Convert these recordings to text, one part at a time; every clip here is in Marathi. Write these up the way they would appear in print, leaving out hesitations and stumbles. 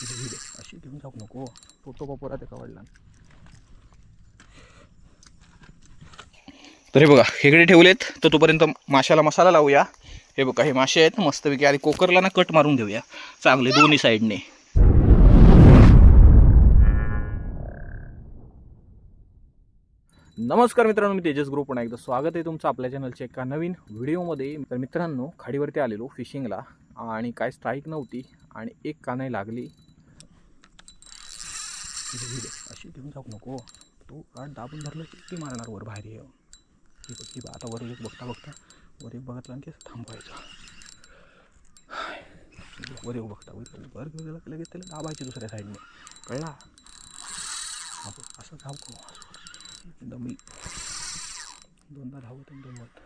अशी घेऊन जाऊ नको, फोटो वापरा ते कवडला. तर हे बघा खेकडे ठेवलेत, तर तोपर्यंत माशाला मसाला लावूया. हे बघा हे मासे आहेत मस्तपैकी. आणि कोकरला ना कट मारून घेऊया चांगले दोन्ही साईडने. नमस्कार मित्रांनो, मी तेजस ग्रुप पुन्हा एकदा स्वागत आहे तुमचं आपल्या चॅनलच्या एका नवीन व्हिडिओमध्ये. तर मित्रांनो, खाडीवरती आलेलो फिशिंगला आणि काय स्ट्राईक नव्हती आणि एक कानाई लागली. अशी घेऊन जाऊ नको, तो काठ दाबून धरलं की मारणार वर बाहेर येऊ. ही आता वर एक बघता वर एक बघतला आणि थांबवायचं. वर येऊ बघता वर गेला लगेच त्याला दाबायची दुसऱ्या साईडने, कळला? असं धाव दमी दोनदा धावत आणि दमत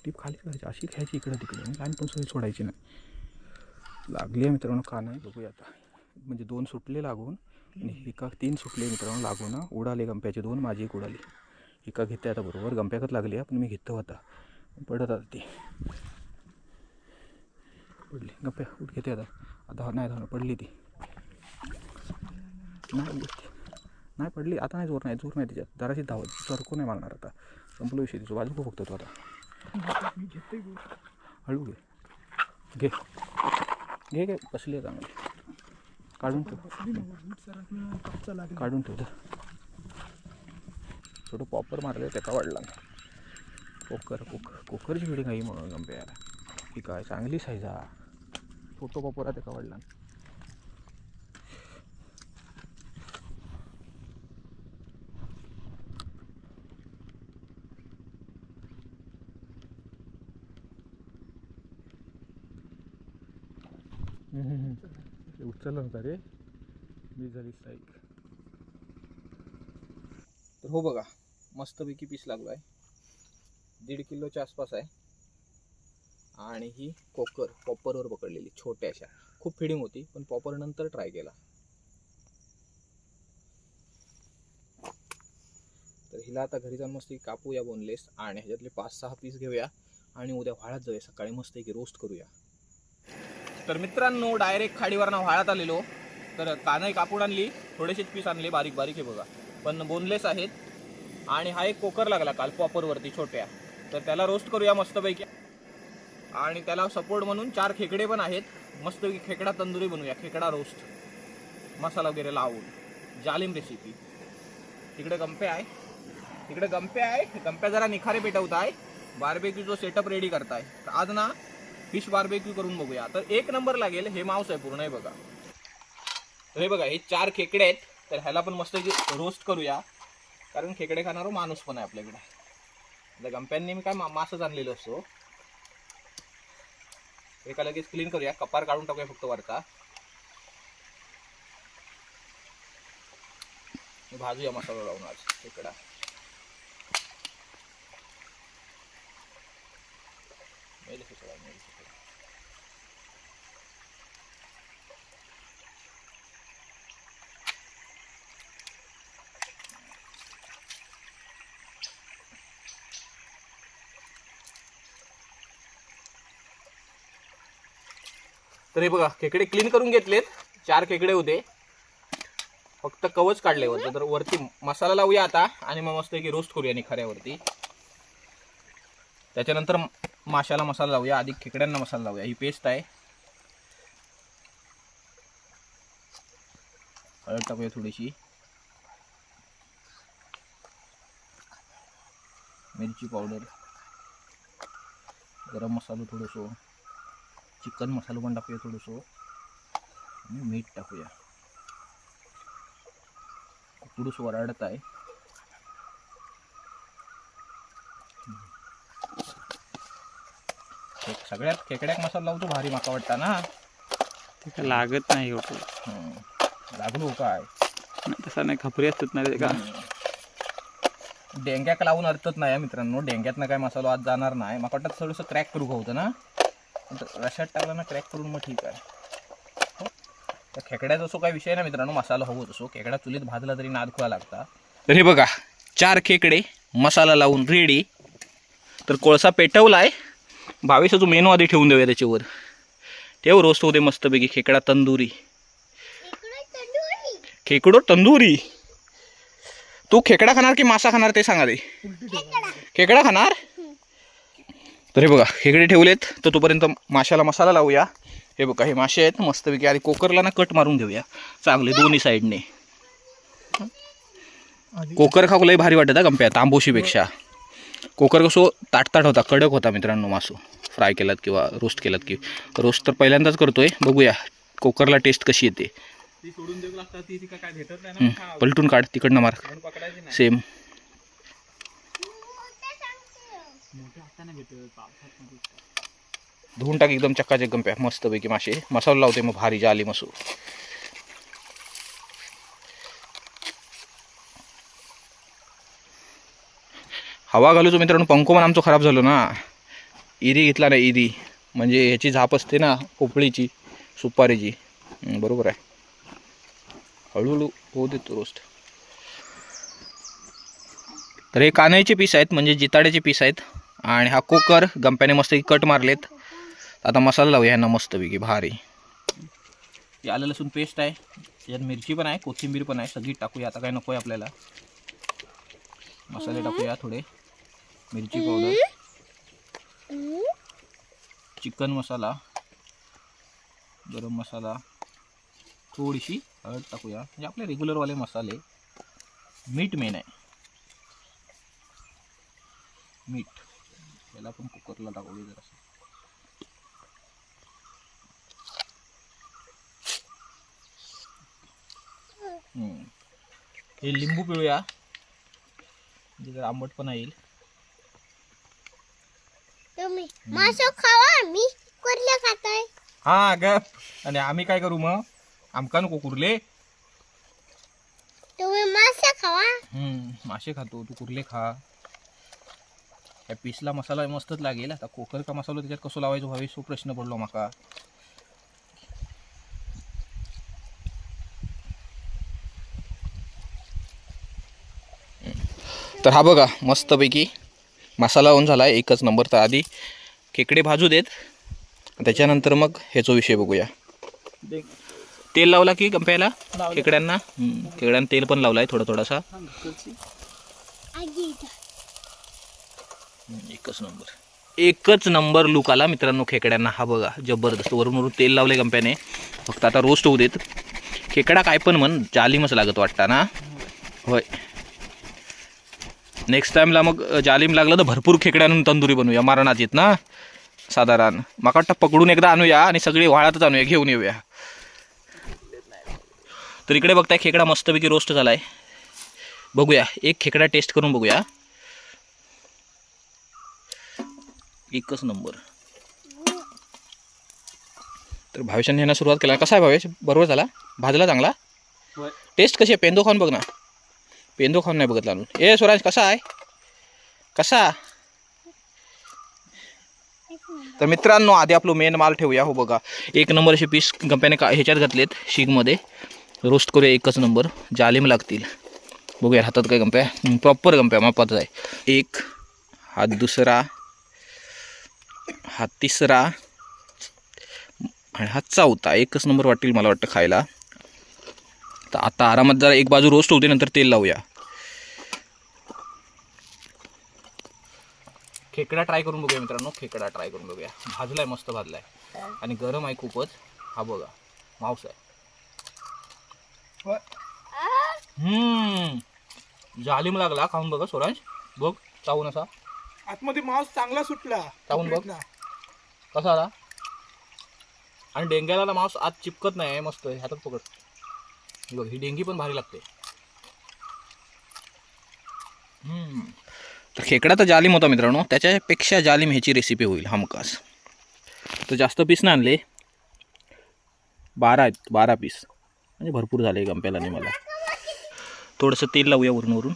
टीप खाली करायची, अशी घ्यायची इकडं तिकडे आणि लाईन पण सोयी सोडायची नाही. लागली आहे मित्रांनो कानाई, बघूया आता. म्हणजे दोन सुटले लागून आणि एका तीन सुटले मित्रांनो लागून. उडाले गंप्याचे दोन, माझी एक उडाली. एका घेते आता बरोबर गंप्याकत लागली आहे, पण मी घेतो होता पडत आता ती पडली. गंप्या उठ घेते आता नाही धावणं, पडली ती. नाही पडली आता, नाही जोर नाही त्याच्यात. जराशी धावत सरकू नाही मारणार आता, संपलो विषय तिचं. बाजू बघतो तो आता. हळू घे घे घे बसली आहे चांगली. काढून ठेव थोडं पॉपर मारलं त्याका वाढला. कोकरची व्हिडिओ काही म्हणून गंपे यार, ही काय चांगली साईज हा. फोटो पॉपरा त्याका वाढला. उचलला होता रे, मी झाली स्ट्राईक. तर हो बघा मस्तपैकी पीस लागलो आहे, 1.5 किलोच्या आसपास आहे. आणि ही कोकर पॉपरवर पकडलेली छोट्याशा. खूप फिडिंग होती पण पॉपर नंतर ट्राय केला. तर हिला आता घरी जाऊन मस्त कापूया बोनलेस आणि ह्याच्यातले 5-6 पीस घेऊया आणि उद्या व्हाळात जाऊया. सकाळी मस्त की रोस्ट करूया. तर मित्रांनो, डायरेक्ट खाडीवरनं व्हाळात आलेलो. तर कानाई कापून आणली, थोडेसेच पीस आणले बारीक बारीक. हे बघा पण बोनलेस आहेत. आणि हा एक कोकर लागला काल पॉपरवरती छोट्या, तर त्याला रोस्ट करूया मस्तपैकी. आणि त्याला सपोर्ट म्हणून 4 खेकडे पण आहेत. मस्तपैकी खेकडा तंदुरी बनवूया, खेकडा रोस्ट मसाला वगैरे लावून, जालिम रेसिपी. तिकडे गंपे आहे, गंप्या जरा निखारे पेटवत आहे, बार्बेक्यू जो सेटअप रेडी करताय. तर आज ना फिश बार्बेक्यू करून बघूया. तर एक नंबर लागेल. हे मांस आहे पूर्ण. हे बघा, तर हे बघा हे 4 खेकडे आहेत. तर ह्याला पण मस्त रोस्ट करूया, कारण खेकडे खाणारा माणूस पण आहे आपल्याकडे. आता गंप्यांनी मी काय मासच आणलेलो असतो. एका लगेच क्लीन करूया, कपार काढून टाकूया फक्त वरचा. भाजूया मसाला लावून आज खेकडा. तर हे बघा खेकडे क्लीन करून घेतलेत. 4 खेकडे होते, फक्त कवच काढले होते. तर वरती मसाला लावूया आता आणि मग मस्त की रोस्ट करूया निखाऱ्यावरती. त्याच्यानंतर माशाला मसाला लावूया, आधी खेकड्यांना मसाला लावूया. ही पेस्ट आहे, हळद टाकूया थोडीशी, मिरची पावडर, गरम मसाला थोडंसं, चिकन मसाला पण टाकूया थोडंसं आणि मीठ टाकूया. थोडंसं वराडत आहे. सगळ्यात खेकड्याक मसाला लावतो भारी माका वाटता ना. ते लागत नाही होतो. लागलो काय तसा नाही, खपरी असतात नाही का. डेंग्याक लावून अर्थच नाही मित्रांनो. डेंग्यातनं काय मसाला आज जाणार नाही. मला वाटतं थोडंसं क्रॅक करू होतं ना, रशात टाकला ना क्रॅक करून मग ठीक आहे. तर खेकड्याचा असो काही विषय नाही मित्रांनो, मसाला हवत असो. खेकडा चुलीत भाजला तरी नाद खुळा लागता. तर हे बघा 4 खेकडे मसाला लावून रेडी. तर कोळसा पेटवलाय, 22 मेनू आधी ठेवून देऊया त्याच्यावर. ठेव रोस्ट होऊ दे मस्तपैकी. खेकडा तंदुरी. खेकडो तंदुरी. तू खेकडा खाणार की मासा खाणार ते सांगा दे. खेकडा खाणार. तर हे बघा खेकडे ठेवलेत. तर तोपर्यंत माशाला मसाला लावूया. हे बघा हे मासे आहेत मस्तपैकी. आणि कोकरला ना कट मारून घेऊया चांगले दोन्ही साईडने. कोकर खाऊ लय भारी वाटत गंप्या तांबोशीपेक्षा. कोकर कसं ताटताट होता, कडक होता मित्रांनो मासू. फ्राय केलात किंवा रोस्ट केलात की. रोस्ट तर पहिल्यांदाच करतोय. बघूया कोकरला टेस्ट कशी येते. पलटून काढ तिकडनं मार. सेम धुवून टाक एकदम चक्काचक गंप्या मस्तपैकी मासे. मसाला लावते मग भारी जाली मसू. हवा घालूचो मित्रांनो. पंखो पण आमचं खराब झालो ना. इरी घेतला ना इरी. म्हणजे ह्याची झाप असते ना पोपळीची सुपारीची. बरोबर आहे. हळूहळू होऊ देतो रोस्ट. तर हे कानईचे पीस आहेत म्हणजे जिताड्याचे पीस आहेत. आणि हा कोकर गंप्याने मस्त कट मारलेत. आता मसाला लावूया ह्यांना मस्तपैकी भारी. आलं लसूण पेस्ट आहे. यात मिरची पण आहे, कोथिंबीर पण आहे. सगळी टाकूया. आता काय नको आहे आपल्याला. मसाले टाकूया थोडे. मिरची पावडर, चिकन मसाला, गरम मसाला, थोडीशी हळद टाकूया. म्हणजे आपले रेग्युलरवाले मसाले. मीठ मेन आहे. मीठ याला पण कुकरला टाकूया जरासं. हे लिंबू पिळूया म्हणजे जर आंबट पण येईल. तुम्ही मासो खावा, मी कुर्ले खातोय. हा ग. आणि आम्ही काय करू मग. आमका नको कुर्ले. तुम्ही मासे खावा. मासे खातो तू कुर्ले खा. या पीसला मसाला मस्तच लागेल. आता कोकर का मसाला त्याच्यात कसं लावायचं व्हावे सो प्रश्न पडलो माका. तर हा बघा मस्तपैकी मसाला होऊन झाला एकच नंबर. तर आधी खेकडे भाजू देत त्याच्यानंतर मग ह्याचा विषय बघूया. तेल लावला की गंप्याला खेकड्यांना. खेकड्यांना तेल पण लावलाय थोडा थोडासा. एकच नंबर. एकच नंबर लुक आला मित्रांनो खेकड्यांना. हा बघा जबरदस्त. वरून वरून तेल लावले गंप्याने. फक्त आता रोस्ट होऊ देत. खेकडा काय पण म्हण जालिमच लागत वाटतं ना. होय. नेक्स्ट टाइमला मग जालिम लागलं तर भरपूर खेकडे आणून तंदुरी बनवूया. मारणात येत ना साधारण. माका वाटतं पकडून एकदा आणूया आणि सगळे वाळातच आणूया घेऊन येऊया. तर इकडे बघताय खेकडा मस्तपैकी रोस्ट झालाय. बघूया एक खेकडा टेस्ट करून बघूया. एकच नंबर. तर भावेशाने ह्यांना सुरुवात केला. कसा आहे भावेश. बरोबर झाला. भाजला चांगला. टेस्ट कशी आहे. पेंदो खाऊन बघ ना. पेंदो खाऊन नाही बघितला अजून. ए स्वराज कसा आहे. कसा. तर मित्रांनो आधी आपलं मेन माल ठेवूया. हो बघा एक नंबर असे पीस गंप्याने ह्याच्यात घातलेत शीगमध्ये. रोस्ट करूया एकच नंबर. जालिम लागतील. बघूया हातात काय गंप्या. प्रॉपर गंप्या मापाचा आहे. एक हात दुसरा, हा तिसरा आणि हा चौथा. एकच नंबर वाटेल मला वाटतं खायला. तर आता आरामात जरा एक बाजू रोस्ट होते नंतर तेल लावूया. खेकडा ट्राय करून बघूया मित्रांनो. खेकडा ट्राय करून बघूया. भाजलाय मस्त भाजलाय आणि गरम आहे खूपच. हा बघा मांस आहे. जालिम लागला. खाऊन बघा स्वराज. बघ चावून असा आतमध्ये मांस चांगला सुटला. चावून बघ कसा आला. आणि डेंग्याला मांस आत चिपकत नाही. मस्त हातात पकड. बघ ही डेंगी पण भारी लागते. तर खेकडा तर जालिम होता मित्रांनो. त्याच्यापेक्षा जालिम ह्याची रेसिपी होईल हमखास. तर जास्त पीस नाही आणले. 12 आहेत. 12 पीस म्हणजे भरपूर झाले गंप्याला आणि मला. थोडंसं तेल लावूया वरून वरून.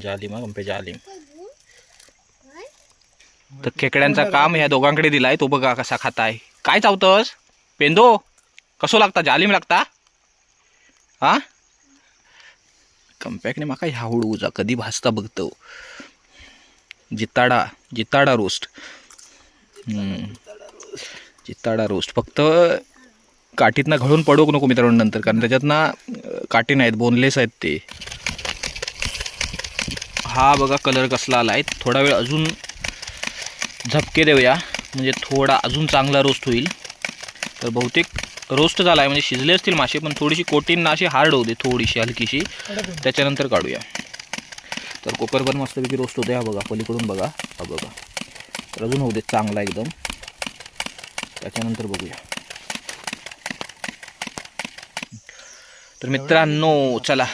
जालिम हा गंप्या जालिम. तर खेकड्यांचा काम ह्या दोघांकडे दिलाय. तो बघा कसा खाताय. काय चावतस पेंदो. कसो लागता. जालिम लागता. हा कम्पॅक्टने माका ह्या उजा कधी भाजता बघतो. जिताडा रोस्ट. जिताडा रोस्ट. फक्त काठीतनं घळून पडूक नको मित्रांनो नंतर, कारण त्याच्यात ना काठी नाहीत, बोनलेस आहेत ते. हा बघा कलर कसला आला आहे. थोडा वेळ अजून झपके देऊया, म्हणजे थोडा अजून चांगला रोस्ट होईल. तर बहुतेक रोस्ट झाला आहे, म्हणजे शिजले असतील मासे, पण थोडीशी कोटींना अशी हार्ड होते, थोडीशी हलकीशी. त्याच्यानंतर काढूया. तर कोकर पण मस्तपैकी रोस्ट होते. हा बघा पलीकडून बघा, हा बघा. तर अजून होऊ दे चांगला एकदम, त्याच्यानंतर बघूया. तर मित्रांनो चला,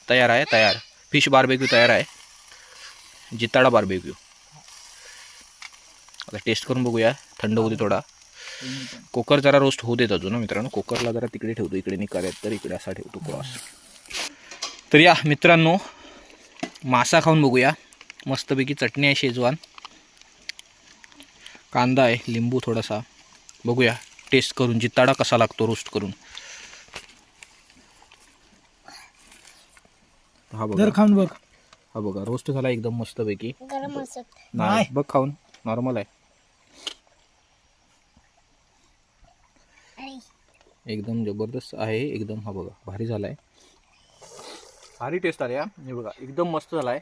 तयार आहे, तयार. फिश बार्बेक्यू तयार आहे, जिताडा बार्बेक्यू. आता टेस्ट करून बघूया, थंड होते थोडा. कोकर जरा रोस्ट होऊ देत अजून मित्रांनो. कोकरला जरा तिकडे ठेवतो, इकडे निकाऱ्यात तर इकडे असा ठेवतो क्रॉस. तर या मित्रांनो मासा खाऊन बघूया. मस्तपैकी चटणी आहे शेजवान, कांदा आहे, लिंबू थोडासा. बघूया टेस्ट करून जिताडा कसा लागतो रोस्ट करून. हा बघा, खाऊन बघ. हा बघा रोस्ट झाला एकदम मस्तपैकी. गरम असत. नाही बघ खाऊन, नॉर्मल आहे एकदम जबरदस्त आहे एकदम. हा बघा भारी झाला आहे, भारी टेस्ट आली. हे बघा एकदम मस्त झाला आहे.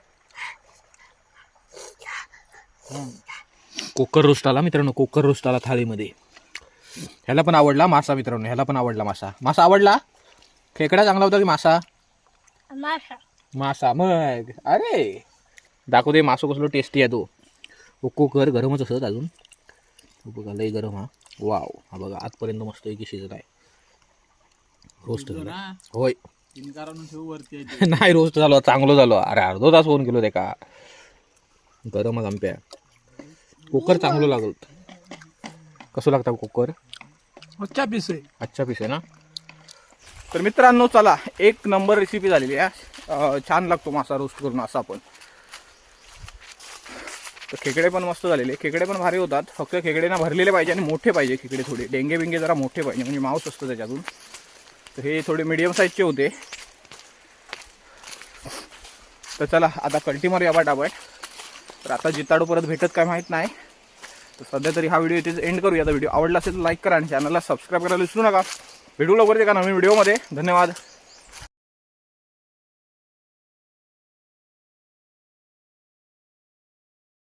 कोकर रोस्ट आला मित्रांनो, कोकर रोस्ट आला थाळीमध्ये. ह्याला पण आवडला मासा मित्रांनो, ह्याला पण आवडला मासा. मासा आवडला. खेकडा चांगला होता की मासा? मासा. मासा. मग अरे दाखवते मासो कसलो टेस्टी आहे तो. कोकर गरमच असत अजून. बघा लई गरम. हा वाव. हा बघा आजपर्यंत मस्त की शिजत आहे. रोस्ट झाला होय. नाही रोस्ट झालो, चांगलं झालो. अरे अर्धो तास फोन केलो ते का गरमच आंब्या. कोकर चांगलं लागल. कसं लागतं कोकर? अच्छा पीस आहे. अच्छा पीस आहे ना. तर मित्रांनो चला, एक नंबर रेसिपी झालेली आहे. छान लागतो मासा रोस्ट करून असा पण. तर खेकडे पण मस्त झालेले, खेकडे पण भारी होतात. फक्त खेकडे ना भरलेले पाहिजे आणि मोठे पाहिजे खेकडे. थोडे डेंगे बिंगे जरा मोठे पाहिजे, म्हणजे मांस असतं त्याच्यातून. तर हे थोडे मीडियम साईजचे होते. तर चला आता कल्टी मारूया पटापट. तर आता जिताडू परत भेटत काय माहीत नाही. तर सध्या तरी हा व्हिडिओ इथेच एंड करूया. आता व्हिडिओ आवडला असेल तर लाईक करा आणि चॅनलला सबस्क्राईब करायला विसरू नका. भेटू लवकरच एका नवीन व्हिडिओमध्ये. धन्यवाद.